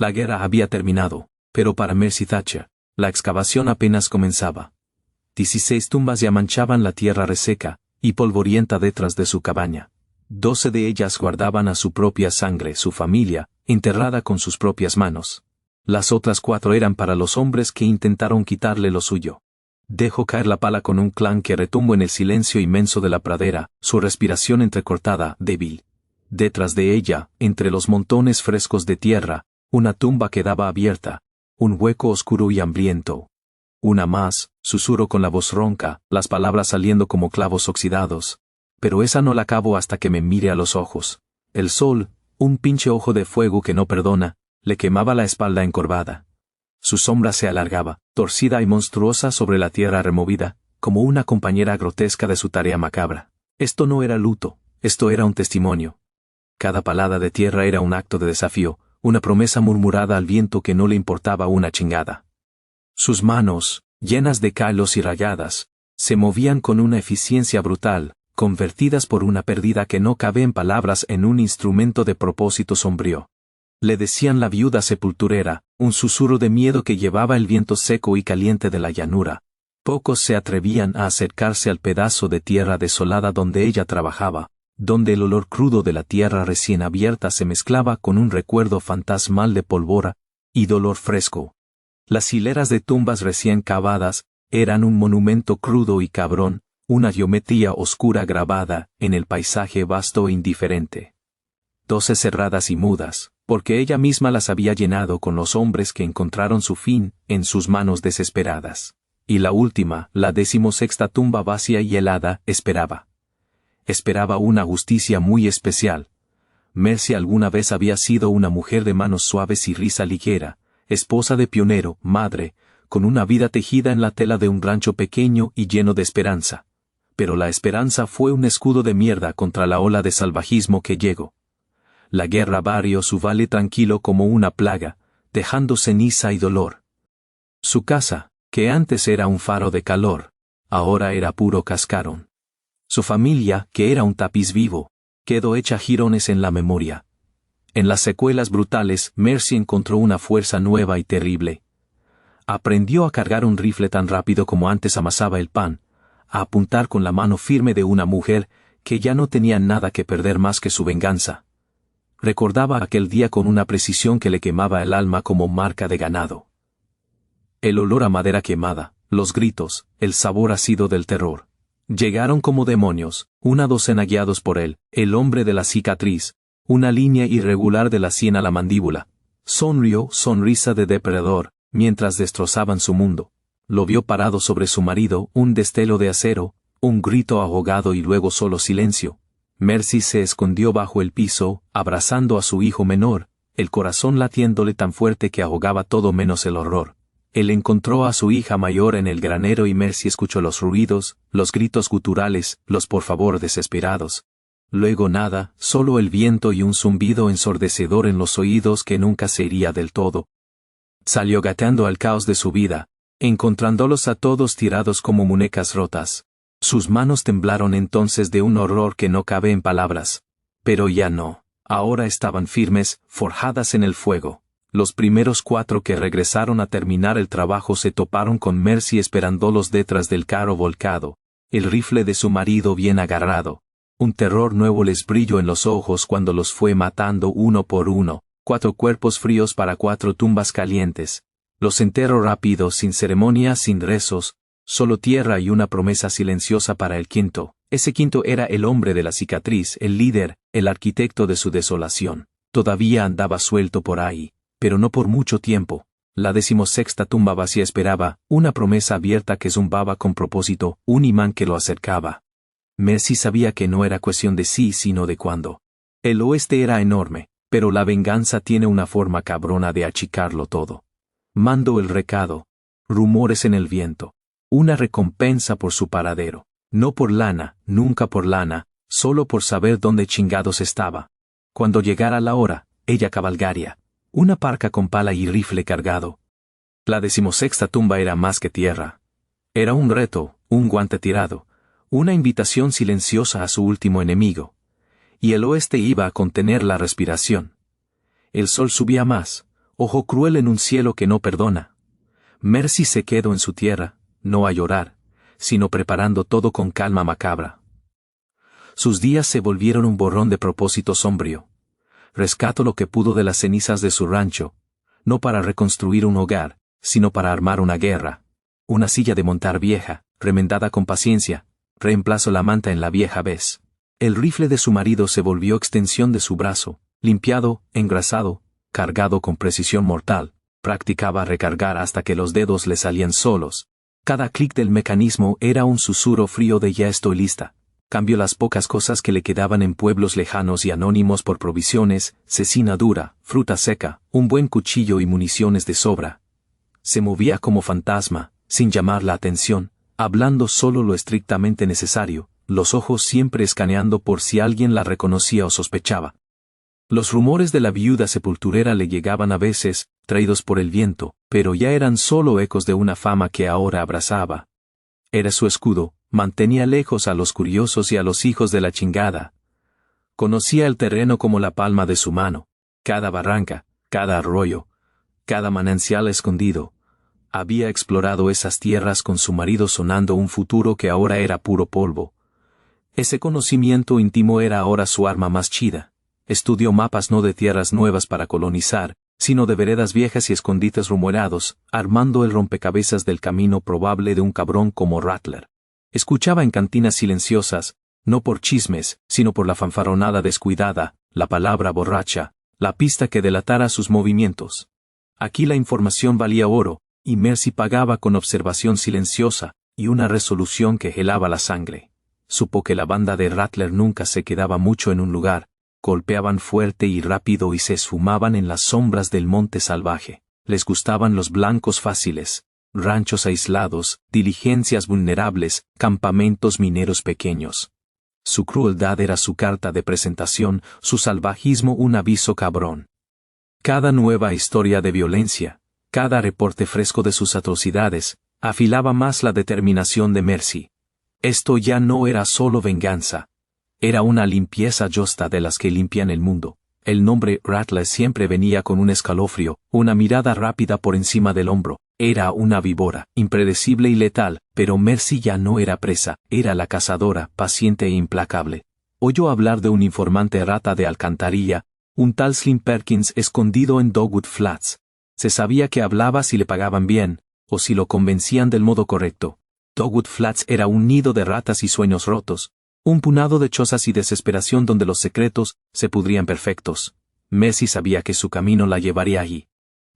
La guerra había terminado, pero para Mercy Thatcher, la excavación apenas comenzaba. 16 tumbas ya manchaban la tierra reseca y polvorienta detrás de su cabaña. 12 de ellas guardaban a su propia sangre, su familia, enterrada con sus propias manos. Las otras 4 eran para los hombres que intentaron quitarle lo suyo. Dejó caer la pala con un clan que retumbó en el silencio inmenso de la pradera, su respiración entrecortada, débil. Detrás de ella, entre los montones frescos de tierra, una tumba quedaba abierta, un hueco oscuro y hambriento. Una más, susurró con la voz ronca, las palabras saliendo como clavos oxidados. Pero esa no la acabo hasta que me mire a los ojos. El sol, un pinche ojo de fuego que no perdona, le quemaba la espalda encorvada. Su sombra se alargaba, torcida y monstruosa sobre la tierra removida, como una compañera grotesca de su tarea macabra. Esto no era luto, esto era un testimonio. Cada palada de tierra era un acto de desafío, una promesa murmurada al viento que no le importaba una chingada. Sus manos, llenas de callos y rayadas, se movían con una eficiencia brutal, convertidas por una pérdida que no cabe en palabras en un instrumento de propósito sombrío. Le decían la viuda sepulturera, un susurro de miedo que llevaba el viento seco y caliente de la llanura. Pocos se atrevían a acercarse al pedazo de tierra desolada donde ella trabajaba, donde el olor crudo de la tierra recién abierta se mezclaba con un recuerdo fantasmal de pólvora y dolor fresco. Las hileras de tumbas recién cavadas eran un monumento crudo y cabrón, una geometría oscura grabada en el paisaje vasto e indiferente. 12 cerradas y mudas, porque ella misma las había llenado con los hombres que encontraron su fin en sus manos desesperadas. Y la última, la 16ª tumba vacía y helada, esperaba. Esperaba una justicia muy especial. Mercy alguna vez había sido una mujer de manos suaves y risa ligera, esposa de pionero, madre, con una vida tejida en la tela de un rancho pequeño y lleno de esperanza. Pero la esperanza fue un escudo de mierda contra la ola de salvajismo que llegó. La guerra barrió su valle tranquilo como una plaga, dejando ceniza y dolor. Su casa, que antes era un faro de calor, ahora era puro cascarón. Su familia, que era un tapiz vivo, quedó hecha jirones en la memoria. En las secuelas brutales, Mercy encontró una fuerza nueva y terrible. Aprendió a cargar un rifle tan rápido como antes amasaba el pan, a apuntar con la mano firme de una mujer que ya no tenía nada que perder más que su venganza. Recordaba aquel día con una precisión que le quemaba el alma como marca de ganado. El olor a madera quemada, los gritos, el sabor ácido del terror. Llegaron como demonios, una docena guiados por él, el hombre de la cicatriz, una línea irregular de la sien a la mandíbula. Sonrió, sonrisa de depredador, mientras destrozaban su mundo. Lo vio parado sobre su marido, un destello de acero, un grito ahogado y luego solo silencio. Mercy se escondió bajo el piso, abrazando a su hijo menor, el corazón latiéndole tan fuerte que ahogaba todo menos el horror. Él encontró a su hija mayor en el granero y Mercy escuchó los ruidos, los gritos guturales, los por favor desesperados. Luego nada, solo el viento y un zumbido ensordecedor en los oídos que nunca se iría del todo. Salió gateando al caos de su vida, encontrándolos a todos tirados como muñecas rotas. Sus manos temblaron entonces de un horror que no cabe en palabras. Pero ya no, ahora estaban firmes, forjadas en el fuego. Los primeros 4 que regresaron a terminar el trabajo se toparon con Mercy esperándolos detrás del carro volcado, el rifle de su marido bien agarrado. Un terror nuevo les brilló en los ojos cuando los fue matando uno por uno, 4 cuerpos fríos para 4 tumbas calientes. Los enterró rápido, sin ceremonia, sin rezos, solo tierra y una promesa silenciosa para el quinto. Ese quinto era el hombre de la cicatriz, el líder, el arquitecto de su desolación. Todavía andaba suelto por ahí, pero no por mucho tiempo. La 16ª tumba vacía esperaba, una promesa abierta que zumbaba con propósito, un imán que lo acercaba. Mercy sabía que no era cuestión de sí sino de cuándo. El oeste era enorme, pero la venganza tiene una forma cabrona de achicarlo todo. Mando el recado. Rumores en el viento. Una recompensa por su paradero. No por lana, nunca por lana, solo por saber dónde chingados estaba. Cuando llegara la hora, ella cabalgaría. Una parca con pala y rifle cargado. La 16ª tumba era más que tierra. Era un reto, un guante tirado, una invitación silenciosa a su último enemigo. Y el oeste iba a contener la respiración. El sol subía más, Ojo cruel en un cielo que no perdona. Mercy se quedó en su tierra, no a llorar, sino preparando todo con calma macabra. Sus días se volvieron un borrón de propósito sombrío. Rescató lo que pudo de las cenizas de su rancho, no para reconstruir un hogar, sino para armar una guerra. Una silla de montar vieja, remendada con paciencia, reemplazó la manta en la vieja vez. El rifle de su marido se volvió extensión de su brazo, limpiado, engrasado, cargado con precisión mortal. Practicaba recargar hasta que los dedos le salían solos. Cada clic del mecanismo era un susurro frío de ya estoy lista. Cambió las pocas cosas que le quedaban en pueblos lejanos y anónimos por provisiones, cecina dura, fruta seca, un buen cuchillo y municiones de sobra. Se movía como fantasma, sin llamar la atención, hablando solo lo estrictamente necesario, los ojos siempre escaneando por si alguien la reconocía o sospechaba. Los rumores de la viuda sepulturera le llegaban a veces, traídos por el viento, pero ya eran solo ecos de una fama que ahora abrazaba. Era su escudo, mantenía lejos a los curiosos y a los hijos de la chingada. Conocía el terreno como la palma de su mano, cada barranca, cada arroyo, cada manantial escondido. Había explorado esas tierras con su marido sonando un futuro que ahora era puro polvo. Ese conocimiento íntimo era ahora su arma más chida. Estudió mapas no de tierras nuevas para colonizar, sino de veredas viejas y escondites rumorados, armando el rompecabezas del camino probable de un cabrón como Rattler. Escuchaba en cantinas silenciosas, no por chismes, sino por la fanfarronada descuidada, la palabra borracha, la pista que delatara sus movimientos. Aquí la información valía oro, y Mercy pagaba con observación silenciosa, y una resolución que helaba la sangre. Supo que la banda de Rattler nunca se quedaba mucho en un lugar, golpeaban fuerte y rápido y se esfumaban en las sombras del monte salvaje. Les gustaban los blancos fáciles, ranchos aislados, diligencias vulnerables, campamentos mineros pequeños. Su crueldad era su carta de presentación, su salvajismo un aviso cabrón. Cada nueva historia de violencia, cada reporte fresco de sus atrocidades, afilaba más la determinación de Mercy. Esto ya no era solo venganza. Era una limpieza justa de las que limpian el mundo. El nombre Rattler siempre venía con un escalofrío, una mirada rápida por encima del hombro. Era una víbora, impredecible y letal, pero Mercy ya no era presa, era la cazadora, paciente e implacable. Oyó hablar de un informante rata de alcantarilla, un tal Slim Perkins escondido en Dogwood Flats. Se sabía que hablaba si le pagaban bien, o si lo convencían del modo correcto. Dogwood Flats era un nido de ratas y sueños rotos. Un punado de chozas y desesperación donde los secretos se pudrían perfectos. Mercy sabía que su camino la llevaría allí.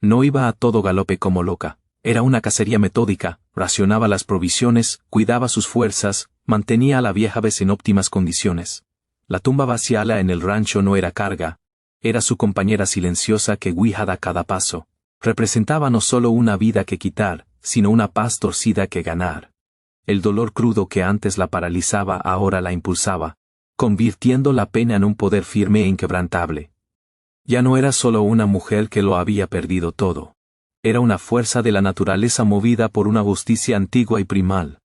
No iba a todo galope como loca. Era una cacería metódica, racionaba las provisiones, cuidaba sus fuerzas, mantenía a la vieja vez en óptimas condiciones. La tumba vaciala en el rancho no era carga. Era su compañera silenciosa que guijaba a cada paso. Representaba no solo una vida que quitar, sino una paz torcida que ganar. El dolor crudo que antes la paralizaba ahora la impulsaba, convirtiendo la pena en un poder firme e inquebrantable. Ya no era solo una mujer que lo había perdido todo. Era una fuerza de la naturaleza movida por una justicia antigua y primal.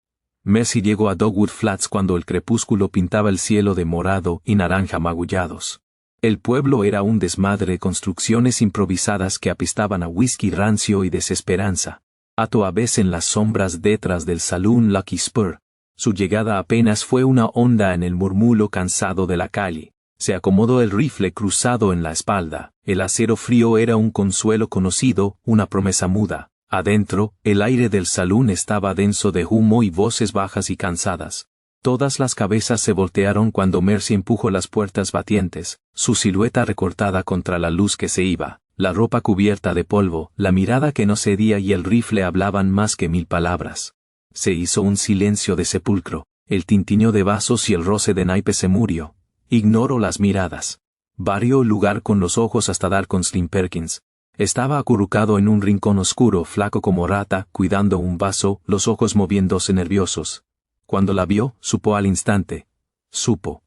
Mercy llegó a Dogwood Flats cuando el crepúsculo pintaba el cielo de morado y naranja magullados. El pueblo era un desmadre de construcciones improvisadas que apestaban a whisky rancio y desesperanza. Ató a veces en las sombras detrás del saloon Lucky Spur. Su llegada apenas fue una onda en el murmullo cansado de la calle. Se acomodó el rifle cruzado en la espalda. El acero frío era un consuelo conocido, una promesa muda. Adentro, el aire del salón estaba denso de humo y voces bajas y cansadas. Todas las cabezas se voltearon cuando Mercy empujó las puertas batientes, su silueta recortada contra la luz que se iba. La ropa cubierta de polvo, la mirada que no cedía y el rifle hablaban más que 1000 palabras. Se hizo un silencio de sepulcro, el tintineo de vasos y el roce de naipes se murió. Ignoró las miradas. Varió el lugar con los ojos hasta dar con Slim Perkins. Estaba acurrucado en un rincón oscuro, flaco como rata, cuidando un vaso, los ojos moviéndose nerviosos. Cuando la vio, supo al instante. Supo.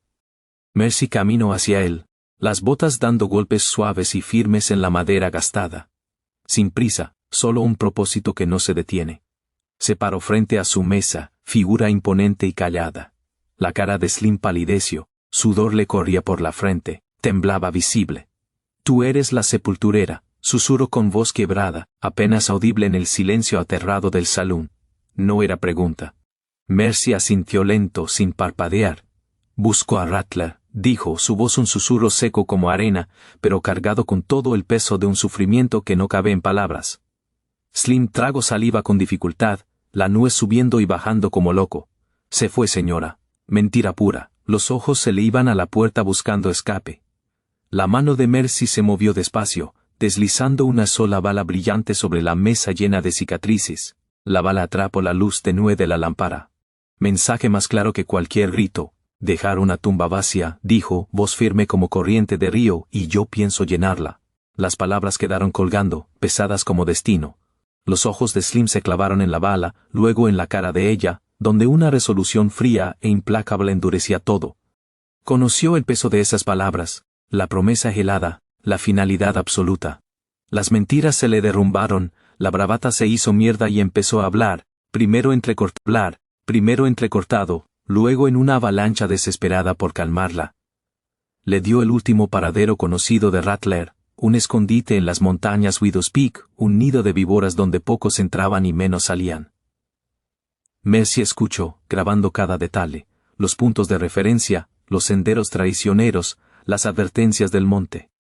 Mercy caminó hacia él. Las botas dando golpes suaves y firmes en la madera gastada. Sin prisa, solo un propósito que no se detiene. Se paró frente a su mesa, figura imponente y callada. La cara de Slim palideció, sudor le corría por la frente, temblaba visible. Tú eres la sepulturera, Susurró con voz quebrada, apenas audible en el silencio aterrado del salón. No era pregunta. Mercy asintió lento, sin parpadear. Buscó a Rattler, dijo, su voz un susurro seco como arena, pero cargado con todo el peso de un sufrimiento que no cabe en palabras. Slim tragó saliva con dificultad, la nuez subiendo y bajando como loco. Se fue, señora. Mentira pura. Los ojos se le iban a la puerta buscando escape. La mano de Mercy se movió despacio, deslizando una sola bala brillante sobre la mesa llena de cicatrices. La bala atrapó la luz tenue de la lámpara. Mensaje más claro que cualquier grito. Dejar una tumba vacía, dijo, voz firme como corriente de río, y yo pienso llenarla. Las palabras quedaron colgando, pesadas como destino. Los ojos de Slim se clavaron en la bala, luego en la cara de ella, donde una resolución fría e implacable endurecía todo. Conoció el peso de esas palabras, la promesa helada, la finalidad absoluta. Las mentiras se le derrumbaron, la bravata se hizo mierda y empezó a hablar, primero entrecortado, luego en una avalancha desesperada por calmarla. Le dio el último paradero conocido de Rattler, un escondite en las montañas Widow's Peak, un nido de víboras donde pocos entraban y menos salían. Mercy escuchó, grabando cada detalle, los puntos de referencia, los senderos traicioneros, las advertencias del monte.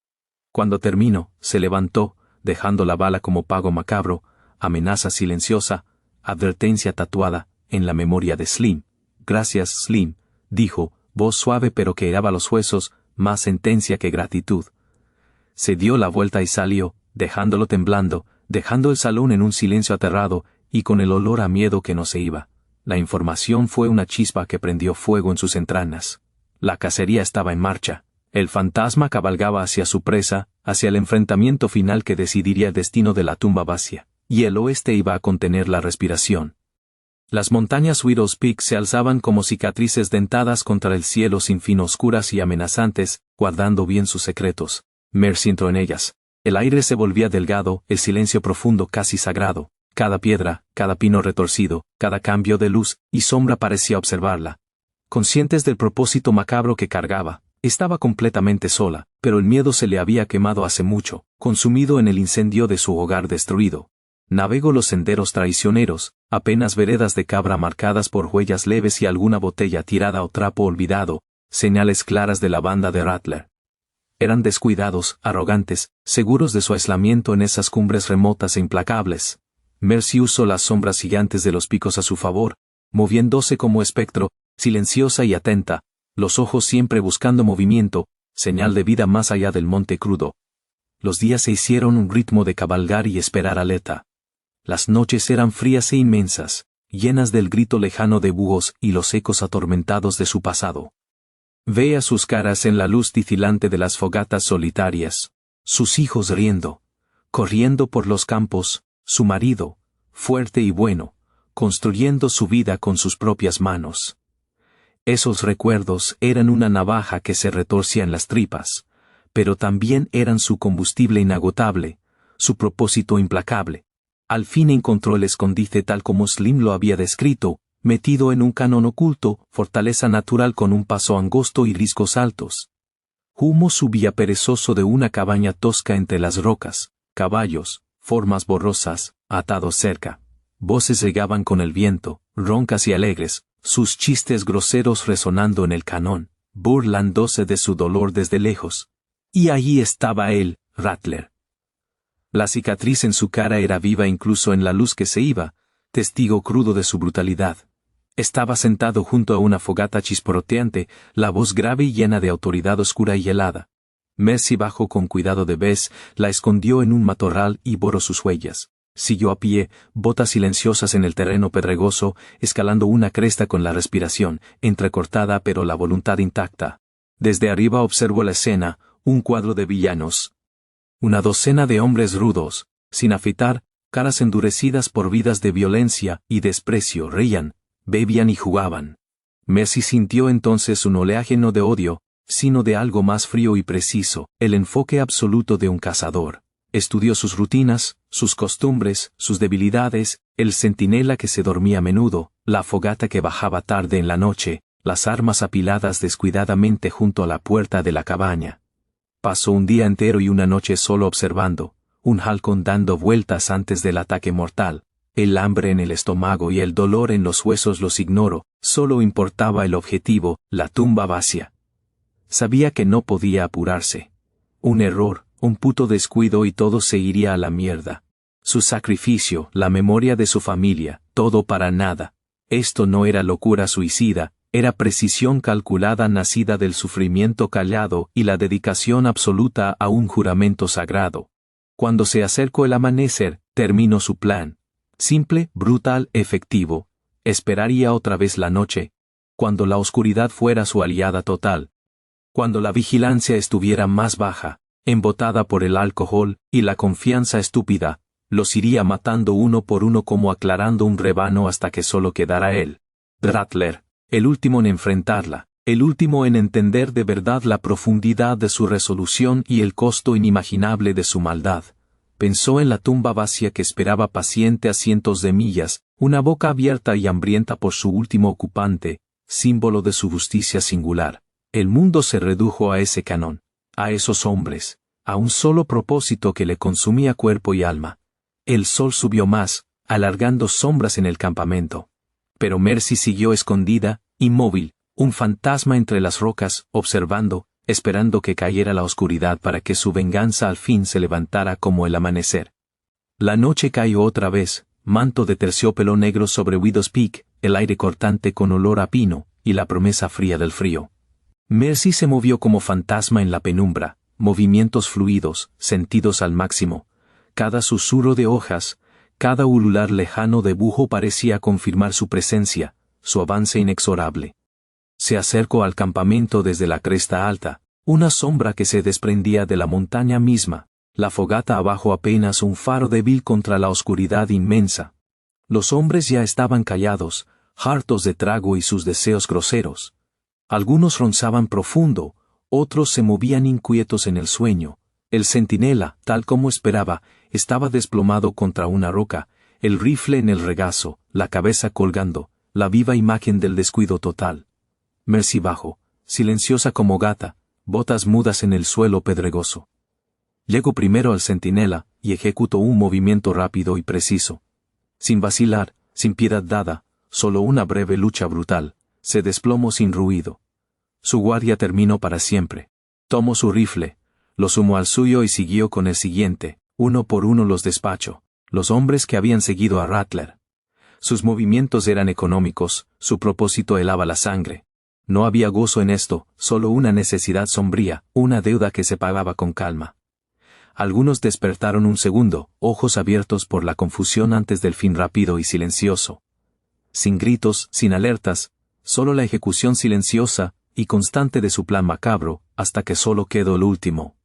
Cuando terminó, se levantó, dejando la bala como pago macabro, amenaza silenciosa, advertencia tatuada, en la memoria de Slim. Gracias, Slim, dijo, voz suave pero que helaba los huesos, más sentencia que gratitud. Se dio la vuelta y salió, dejándolo temblando, dejando el salón en un silencio aterrado, y con el olor a miedo que no se iba. La información fue una chispa que prendió fuego en sus entrañas. La cacería estaba en marcha. El fantasma cabalgaba hacia su presa, hacia el enfrentamiento final que decidiría el destino de la tumba vacía, y el oeste iba a contener la respiración. Las montañas Widow's Peak se alzaban como cicatrices dentadas contra el cielo sin fin, oscuras y amenazantes, guardando bien sus secretos. Mercy entró en ellas. El aire se volvía delgado, el silencio profundo casi sagrado. Cada piedra, cada pino retorcido, cada cambio de luz y sombra parecía observarla. Conscientes del propósito macabro que cargaba, estaba completamente sola, pero el miedo se le había quemado hace mucho, consumido en el incendio de su hogar destruido. Navegó los senderos traicioneros, apenas veredas de cabra marcadas por huellas leves y alguna botella tirada o trapo olvidado, señales claras de la banda de Rattler. Eran descuidados, arrogantes, seguros de su aislamiento en esas cumbres remotas e implacables. Mercy usó las sombras gigantes de los picos a su favor, moviéndose como espectro, silenciosa y atenta, los ojos siempre buscando movimiento, señal de vida más allá del monte crudo. Los días se hicieron un ritmo de cabalgar y esperar aleta. Las noches eran frías e inmensas, llenas del grito lejano de búhos y los ecos atormentados de su pasado. Veía sus caras en la luz titilante de las fogatas solitarias, sus hijos riendo, corriendo por los campos, su marido, fuerte y bueno, construyendo su vida con sus propias manos. Esos recuerdos eran una navaja que se retorcía en las tripas, pero también eran su combustible inagotable, su propósito implacable. Al fin encontró el escondite tal como Slim lo había descrito, metido en un cañón oculto, fortaleza natural con un paso angosto y riscos altos. Humo subía perezoso de una cabaña tosca entre las rocas, caballos, formas borrosas, atados cerca. Voces regaban con el viento, roncas y alegres, sus chistes groseros resonando en el canón, burlándose de su dolor desde lejos. Y allí estaba él, Rattler. La cicatriz en su cara era viva incluso en la luz que se iba, testigo crudo de su brutalidad. Estaba sentado junto a una fogata chisporroteante, la voz grave y llena de autoridad oscura y helada. Mercy bajó con cuidado de Bess, la escondió en un matorral y borró sus huellas. Siguió a pie, botas silenciosas en el terreno pedregoso, escalando una cresta con la respiración, entrecortada pero la voluntad intacta. Desde arriba observó la escena, un cuadro de villanos. Una docena de hombres rudos, sin afeitar, caras endurecidas por vidas de violencia y desprecio, reían, bebían y jugaban. Mercy sintió entonces un oleaje no de odio, sino de algo más frío y preciso, el enfoque absoluto de un cazador. Estudió sus rutinas, sus costumbres, sus debilidades, el centinela que se dormía a menudo, la fogata que bajaba tarde en la noche, las armas apiladas descuidadamente junto a la puerta de la cabaña. Pasó un día entero y una noche solo observando, un halcón dando vueltas antes del ataque mortal. El hambre en el estómago y el dolor en los huesos los ignoro, solo importaba el objetivo, la tumba vacía. Sabía que no podía apurarse. Un error, un puto descuido y todo se iría a la mierda. Su sacrificio, la memoria de su familia, todo para nada. Esto no era locura suicida, era precisión calculada nacida del sufrimiento callado y la dedicación absoluta a un juramento sagrado. Cuando se acercó el amanecer, terminó su plan. Simple, brutal, efectivo. Esperaría otra vez la noche. Cuando la oscuridad fuera su aliada total. Cuando la vigilancia estuviera más baja, embotada por el alcohol y la confianza estúpida, los iría matando uno por uno como aclarando un rebano hasta que solo quedara él. Rattler, el último en enfrentarla, el último en entender de verdad la profundidad de su resolución y el costo inimaginable de su maldad. Pensó en la tumba vacía que esperaba paciente a cientos de millas, una boca abierta y hambrienta por su último ocupante, símbolo de su justicia singular. El mundo se redujo a ese canón, a esos hombres, a un solo propósito que le consumía cuerpo y alma. El sol subió más, alargando sombras en el campamento. Pero Mercy siguió escondida, inmóvil, un fantasma entre las rocas, observando, esperando que cayera la oscuridad para que su venganza al fin se levantara como el amanecer. La noche cayó otra vez, manto de terciopelo negro sobre Widow's Peak, el aire cortante con olor a pino, y la promesa fría del frío. Mercy se movió como fantasma en la penumbra, movimientos fluidos, sentidos al máximo. Cada susurro de hojas, cada ulular lejano de bujo parecía confirmar su presencia, su avance inexorable. Se acercó al campamento desde la cresta alta, una sombra que se desprendía de la montaña misma, la fogata abajo apenas un faro débil contra la oscuridad inmensa. Los hombres ya estaban callados, hartos de trago y sus deseos groseros. Algunos ronzaban profundo, otros se movían inquietos en el sueño. El centinela, tal como esperaba, estaba desplomado contra una roca, el rifle en el regazo, la cabeza colgando, la viva imagen del descuido total. Mercy bajo, silenciosa como gata, botas mudas en el suelo pedregoso. Llegó primero al centinela, y ejecutó un movimiento rápido y preciso. Sin vacilar, sin piedad dada, solo una breve lucha brutal, se desplomó sin ruido. Su guardia terminó para siempre. Tomó su rifle, lo sumó al suyo y siguió con el siguiente, uno por uno los despachó, los hombres que habían seguido a Rattler. Sus movimientos eran económicos, su propósito helaba la sangre. No había gozo en esto, solo una necesidad sombría, una deuda que se pagaba con calma. Algunos despertaron un segundo, ojos abiertos por la confusión antes del fin rápido y silencioso. Sin gritos, sin alertas, solo la ejecución silenciosa y constante de su plan macabro, hasta que solo quedó el último.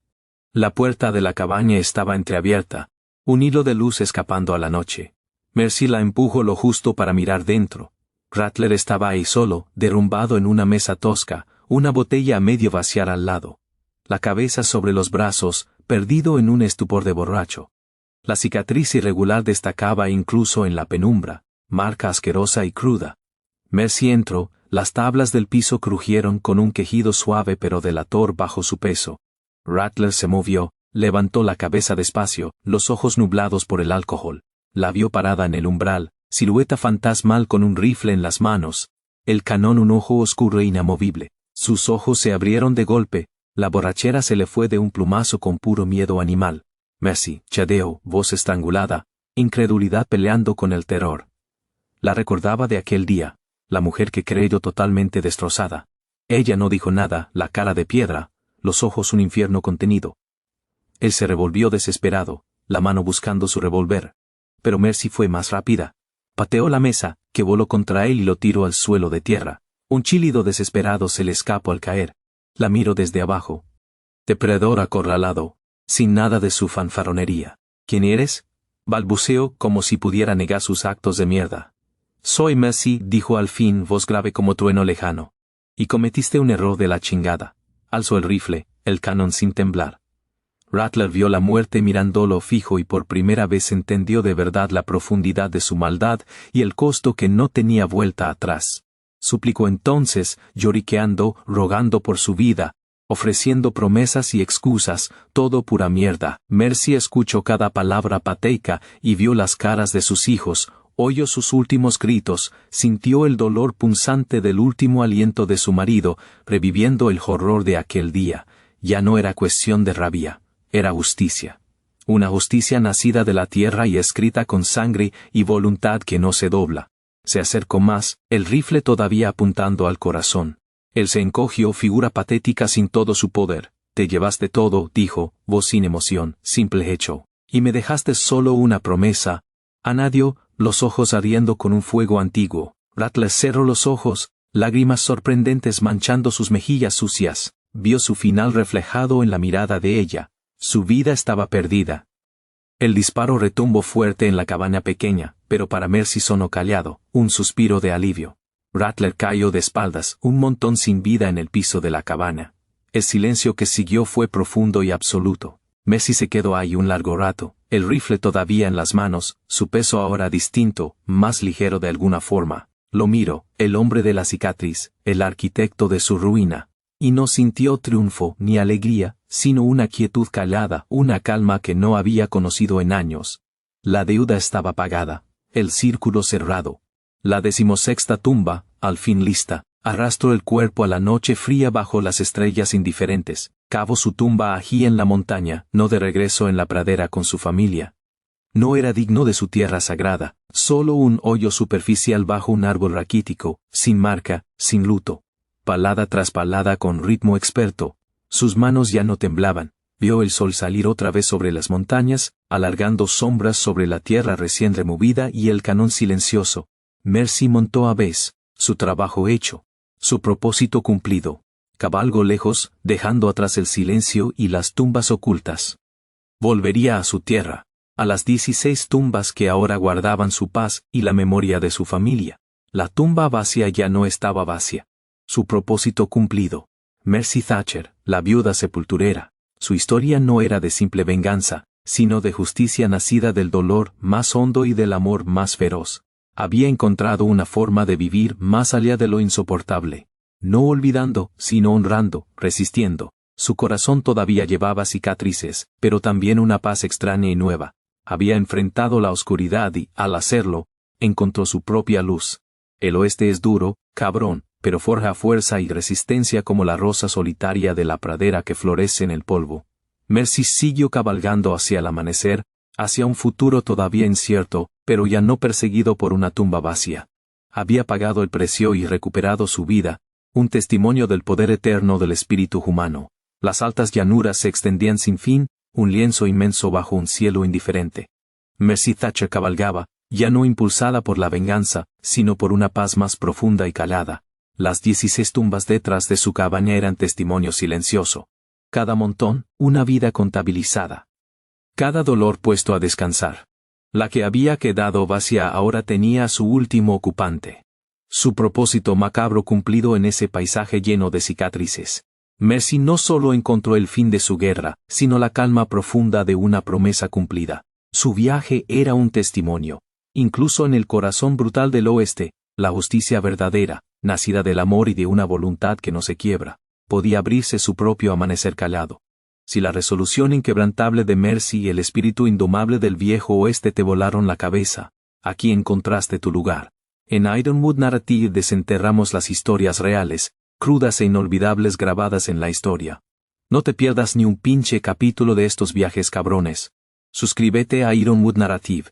La puerta de la cabaña estaba entreabierta, un hilo de luz escapando a la noche. Mercy la empujó lo justo para mirar dentro. Rattler estaba ahí solo, derrumbado en una mesa tosca, una botella a medio vaciar al lado. La cabeza sobre los brazos, perdido en un estupor de borracho. La cicatriz irregular destacaba incluso en la penumbra, marca asquerosa y cruda. Mercy entró, las tablas del piso crujieron con un quejido suave pero delator bajo su peso. Rattler se movió, levantó la cabeza despacio, los ojos nublados por el alcohol. La vio parada en el umbral, silueta fantasmal con un rifle en las manos, el cañón un ojo oscuro e inamovible. Sus ojos se abrieron de golpe, la borrachera se le fue de un plumazo con puro miedo animal. Mercy, chadeo, voz estrangulada, incredulidad peleando con el terror. La recordaba de aquel día, la mujer que creyó totalmente destrozada. Ella no dijo nada, la cara de piedra, los ojos un infierno contenido. Él se revolvió desesperado, la mano buscando su revólver. Pero Mercy fue más rápida. Pateó la mesa, que voló contra él y lo tiró al suelo de tierra. Un chillido desesperado se le escapó al caer. La miró desde abajo. Depredador acorralado, sin nada de su fanfarronería. ¿Quién eres? Balbuceó como si pudiera negar sus actos de mierda. Soy Mercy, dijo al fin, voz grave como trueno lejano. Y cometiste un error de la chingada. Alzó el rifle, el cañón sin temblar. Rattler vio la muerte mirándolo fijo y por primera vez entendió de verdad la profundidad de su maldad y el costo que no tenía vuelta atrás. Suplicó entonces, lloriqueando, rogando por su vida. ofreciendo promesas y excusas, todo pura mierda. Mercy escuchó cada palabra pateica y vio las caras de sus hijos, oyó sus últimos gritos, sintió el dolor punzante del último aliento de su marido, reviviendo el horror de aquel día. Ya no era cuestión de rabia, era justicia. Una justicia nacida de la tierra y escrita con sangre y voluntad que no se dobla. Se acercó más, el rifle todavía apuntando al corazón. Él se encogió, figura patética sin todo su poder. Te llevaste todo, dijo, voz sin emoción, simple hecho. Y me dejaste solo una promesa. Añadió, los ojos ardiendo con un fuego antiguo. Rattler cerró los ojos, lágrimas sorprendentes manchando sus mejillas sucias. Vio su final reflejado en la mirada de ella. Su vida estaba perdida. El disparo retumbó fuerte en la cabaña pequeña, pero para Mercy sonó callado, un suspiro de alivio. Rattler cayó de espaldas, un montón sin vida en el piso de la cabaña. El silencio que siguió fue profundo y absoluto. Mercy se quedó ahí un largo rato, el rifle todavía en las manos, su peso ahora distinto, más ligero de alguna forma. Lo miró, el hombre de la cicatriz, el arquitecto de su ruina. Y no sintió triunfo ni alegría, sino una quietud callada, una calma que no había conocido en años. La deuda estaba pagada, el círculo cerrado. La 16ª tumba, al fin lista, arrastró el cuerpo a la noche fría bajo las estrellas indiferentes, cavó su tumba allí en la montaña, no de regreso en la pradera con su familia. No era digno de su tierra sagrada, solo un hoyo superficial bajo un árbol raquítico, sin marca, sin luto. Palada tras palada con ritmo experto. Sus manos ya no temblaban. Vio el sol salir otra vez sobre las montañas, alargando sombras sobre la tierra recién removida y el canón silencioso. Mercy montó a Bess, su trabajo hecho, su propósito cumplido. Cabalgó lejos, dejando atrás el silencio y las tumbas ocultas. Volvería a su tierra, a las 16 tumbas que ahora guardaban su paz y la memoria de su familia. La tumba vacía ya no estaba vacía. Su propósito cumplido. Mercy Thatcher, la viuda sepulturera. Su historia no era de simple venganza, sino de justicia nacida del dolor más hondo y del amor más feroz. Había encontrado una forma de vivir más allá de lo insoportable. No olvidando, sino honrando, resistiendo. Su corazón todavía llevaba cicatrices, pero también una paz extraña y nueva. Había enfrentado la oscuridad y, al hacerlo, encontró su propia luz. El oeste es duro, cabrón, pero forja fuerza y resistencia como la rosa solitaria de la pradera que florece en el polvo. Mercy siguió cabalgando hacia el amanecer, hacia un futuro todavía incierto, pero ya no perseguido por una tumba vacía. Había pagado el precio y recuperado su vida, un testimonio del poder eterno del espíritu humano. Las altas llanuras se extendían sin fin, un lienzo inmenso bajo un cielo indiferente. Mercy Thatcher cabalgaba, ya no impulsada por la venganza, sino por una paz más profunda y calada. Las 16 tumbas detrás de su cabaña eran testimonio silencioso. Cada montón, una vida contabilizada. Cada dolor puesto a descansar. La que había quedado vacía ahora tenía a su último ocupante. Su propósito macabro cumplido en ese paisaje lleno de cicatrices. Mercy no solo encontró el fin de su guerra, sino la calma profunda de una promesa cumplida. Su viaje era un testimonio. Incluso en el corazón brutal del oeste, la justicia verdadera, nacida del amor y de una voluntad que no se quiebra, podía abrirse su propio amanecer callado. Si la resolución inquebrantable de Mercy y el espíritu indomable del viejo oeste te volaron la cabeza, aquí encontraste tu lugar. En Ironwood Narrative desenterramos las historias reales, crudas e inolvidables grabadas en la historia. No te pierdas ni un pinche capítulo de estos viajes cabrones. Suscríbete a Ironwood Narrative.